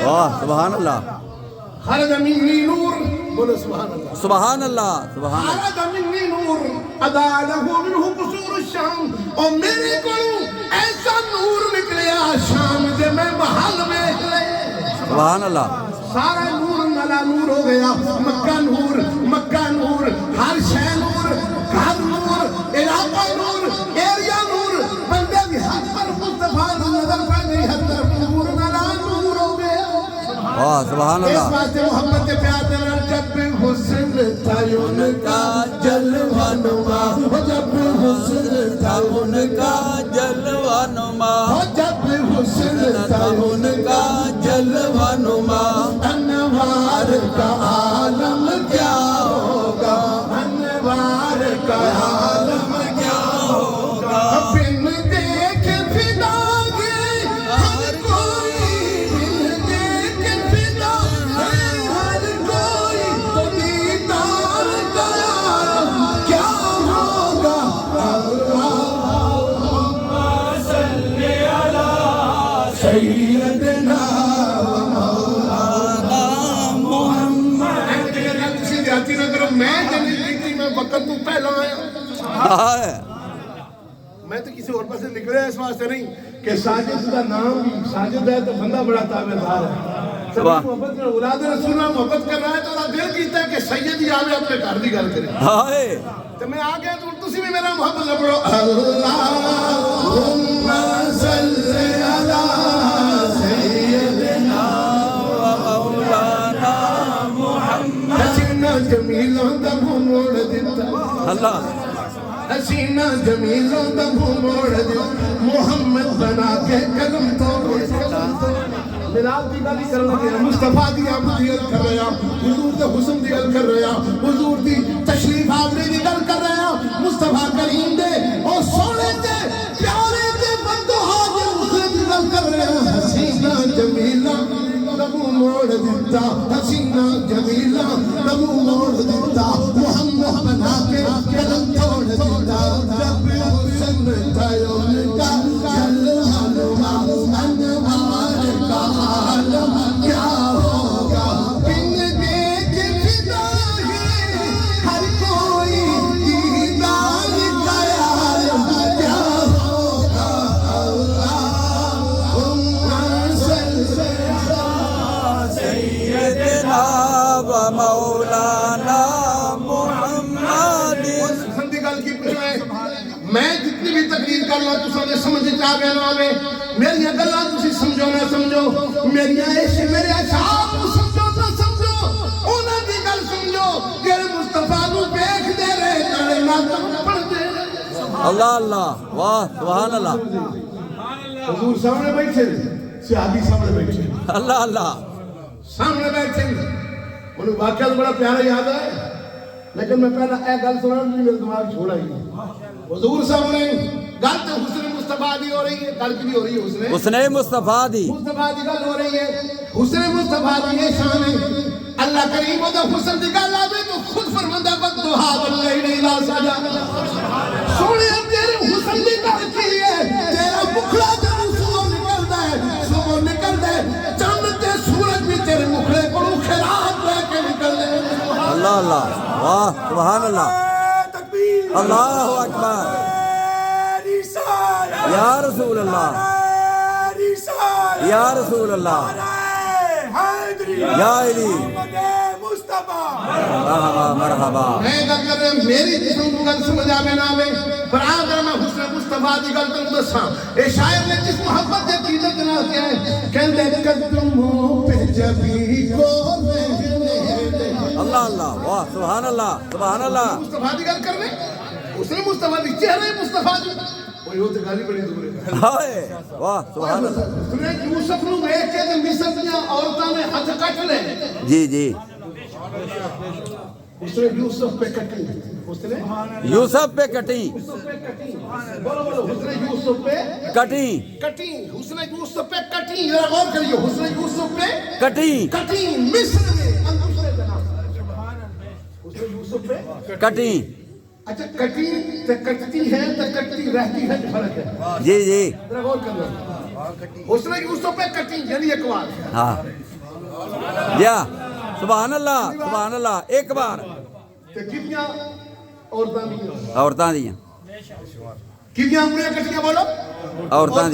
واہ سبحان اللہ خرج منی نور، بولو سبحان اللہ، سبحان اللہ سبحان اللہ. خرج منی نور ادا له منہ قصور الشام، اور میرے کو ایسا نور نکلیا شام دے میں محل میں لے. سبحان اللہ. سارا نور ملا نور ہو گیا، مکہ نور، ہر شے نور، گھر نور، علاقہ نور، ایریا نور، بندے بھی ہر پر مصطفیٰ نظر پہ گئی، ہر طرف نور ملا نور ہو گیا. واہ سبحان اس اللہ. بات محبت پیار دینا، جب حسن تھا ان کا جلوہ نما، جب حسن تھا ان کا جلوہ نما، جب حسن تھا ان کا جلوہ نما. انوار کا عالم کیا ہوگا، انوار کا عالم کیا ہوگا. بن دیکھ فدا گئے ہر کوئی، بن دیکھ فدا گئے ہر کوئی، تو دیدار کا عالم کیا ہوگا. اللہم صلی علی سیدنا میں جنگی میں وقت تو پہلا آیا. میں تو کسی اور پاس نکلے اس واسطے نہیں کہ ساجد کا نام بھی ساجد ہے تو بندہ بڑا تابعدار ہے. سبھی محبت میں اولاد رسول اللہ محبت کر رہا ہے تو دل کیتا ہے کہ سید ہی آوے اپنے گھر دی گل کرے. تو میں آ گیا تو تسی بھی میرا محبت نہ پڑھو. اللہم صلی علی سیدنا مولانا محمد. حسینہ جمیلوں دا منہ موڑ دیتا، اللہ. حسینہ جمیلوں دا منہ موڑ دیتا، محمد بنا کے قلم توڑ دیتا. ملاد دی گل کر رہا، مصطفیٰ دی عبدیت کر رہا، حضور دے حسن دی گل کر رہا، حضور دی تشریف آوری دی گل کر رہا، مصطفیٰ کریم دے اور سونے دے پیارے دے بددعا دے حسن دی گل کر رہا. حسینہ جمیلہ نبو موڑ دیتا، حسینہ جمیلہ نبو موڑ دیتا، محمد بنا کے قلم توڑ دیتا. جب حسن تھا ان کا جلوہ نما، انوار کا عالم کیا ہوگا. بن دیکھ فدا ہے ہر کوئی، دیدار کا عالم کیا ہوگا. اللہم صلی سیدنا و مولانا محمد. ہندی گل کی پوچھے میں جتنی بھی تقریر کر لوں تساں دے سمجھ چ آ گیا نہ آوے، میری گلاں تسی سمجھو نہ سمجھو، میری عشق میرے اشعار کو سمجھو نہ سمجھو، انہاں دی گل سمجھو جڑے مصطفیٰ نو دیکھ دے رہے تڑے نہ پڑھ دے. اللہ اللہ واہ سبحان اللہ. حضور سامنے بیٹھے، صحابی سامنے بیٹھے، اللہ اللہ سامنے بیٹھے. انہوں واقعہ بڑا پیارا یاد ہے، لیکن میں پہلا اے گل سنا نہیں میرے دماغ چھوڑا ہی. حضور سامنے گل تو حسن مصطفیٰ دی ہو رہی ہے، گل کی ہو رہی ہے حسن مصطفیٰ دی، مصطفیٰ دی گل ہو رہی ہے. حسن مصطفیٰ دی یہ شان ہے. اللہ کریم دا حسن دی گل آوے تو خود فرماندا والضحیٰ واللیل اذا سجا. سونے تیرے حسن دی گل کی ہے، تیرا مکھڑا جدوں صبح نکلدا ہے، صبح نکلدا ہے، چاند تے سورج بھی تیرے مکھڑے کولوں خیرات لے کے نکلدے. اللہ اللہ واہ سبحان اللہ. اللہ اکبر یا رسول اللہ، یا رسول اللہ، یا علی مرحبا مرحبا. میں گل کر رہا میری جسم کو گل سمجھ آوے نہ آوے، پر اگر میں حسن مصطفیٰ دی گل تنوں دساں، اے شاعر نے جس محبت دے قیدت نال کیا ہے، کہندے قدموں پہ جبھی کو اللہ اللہ واہ سبحان اللہ سبحان اللہ. مصطفیٰ دی گل کرنے، حسن مصطفیٰ دی چہرے مصطفیٰ دی وہ یہ تے گالی بڑی دور ہے. ہائے واہ سبحان اللہ. اس نے یوسف نو دیکھ کے تے مصر دیاں عورتاں نے ہاتھ کٹ لے. جی جی اس نے یوسف پہ کٹی، اس نے یوسف پہ کٹی، بولو بولو، اس نے یوسف پہ کٹی کٹی، حسن یوسف پہ کٹی. ذرا غور کریو، حسن یوسف پہ کٹی کٹی مصر میں انگوشتے جناب. حسن یوسف پہ کٹی. اچھا کٹی تے کٹتی ہے تے کٹتی رہتی ہے فرق ہے. جی جی ذرا غور کرو. حسن یوسف پہ کٹی یعنی ایک بار. ہاں جا سبحان اللہ ایک بار تے کتنیاں عورتاں دی عورتاں دیاں کتنیاں انگلیاں کٹیاں بولو عورتاں دی